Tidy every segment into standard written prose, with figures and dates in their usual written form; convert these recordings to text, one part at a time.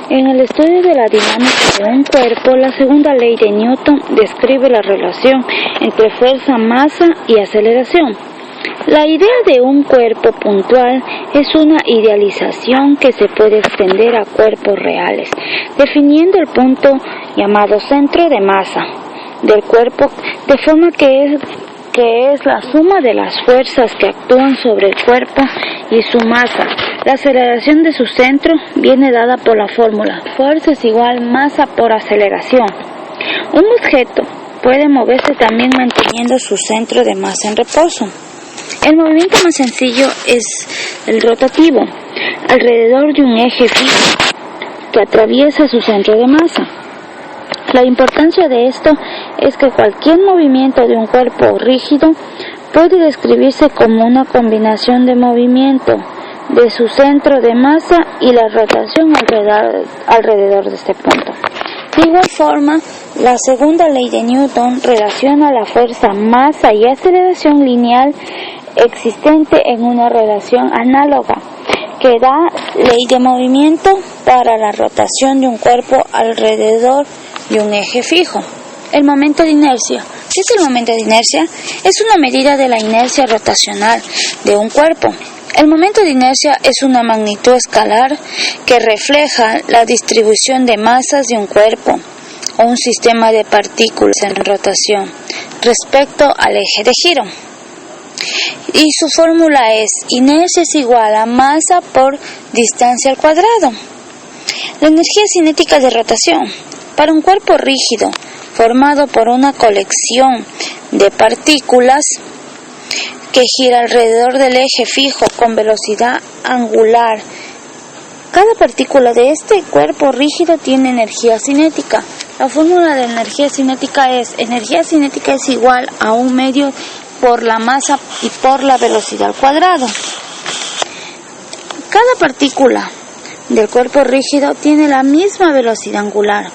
En el estudio de la dinámica de un cuerpo, la segunda ley de Newton describe la relación entre fuerza, masa y aceleración. La idea de un cuerpo puntual es una idealización que se puede extender a cuerpos reales, definiendo el punto llamado centro de masa del cuerpo, de forma que es la suma de las fuerzas que actúan sobre el cuerpo y su masa. La aceleración de su centro viene dada por la fórmula: fuerza es igual masa por aceleración. Un objeto puede moverse también manteniendo su centro de masa en reposo. El movimiento más sencillo es el rotativo, alrededor de un eje fijo que atraviesa su centro de masa. La importancia de esto es que cualquier movimiento de un cuerpo rígido puede describirse como una combinación de movimiento de su centro de masa y la rotación alrededor de este punto. De igual forma, la segunda ley de Newton relaciona la fuerza, masa y aceleración lineal existente en una relación análoga que da ley de movimiento para la rotación de un cuerpo alrededor de un eje fijo. El momento de inercia. ¿Qué es el momento de inercia? Es una medida de la inercia rotacional de un cuerpo. El momento de inercia es una magnitud escalar que refleja la distribución de masas de un cuerpo o un sistema de partículas en rotación respecto al eje de giro. Y su fórmula es: inercia es igual a masa por distancia al cuadrado. La energía cinética de rotación. Para un cuerpo rígido formado por una colección de partículas que gira alrededor del eje fijo con velocidad angular, cada partícula de este cuerpo rígido tiene energía cinética. La fórmula de energía cinética es: energía cinética es igual a 1 medio por la masa y por la velocidad al cuadrado. Cada partícula del cuerpo rígido tiene la misma velocidad angular,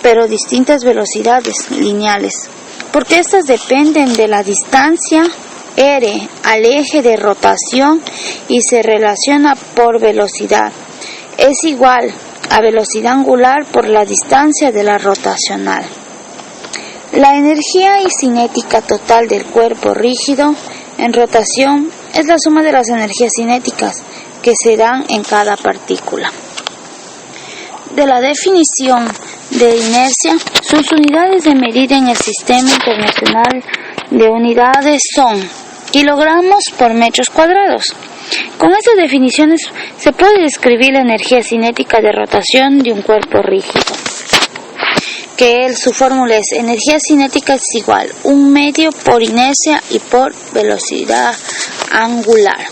pero distintas velocidades lineales, porque estas dependen de la distancia r al eje de rotación y se relaciona por velocidad. Es igual a velocidad angular por la distancia de la rotacional. La energía cinética total del cuerpo rígido en rotación es la suma de las energías cinéticas que se dan en cada partícula. De la definición de inercia, sus unidades de medida en el Sistema Internacional de Unidades son kilogramos por metros cuadrados. Con estas definiciones se puede describir la energía cinética de rotación de un cuerpo rígido, que su fórmula es: energía cinética es igual 1 medio por inercia y por velocidad angular.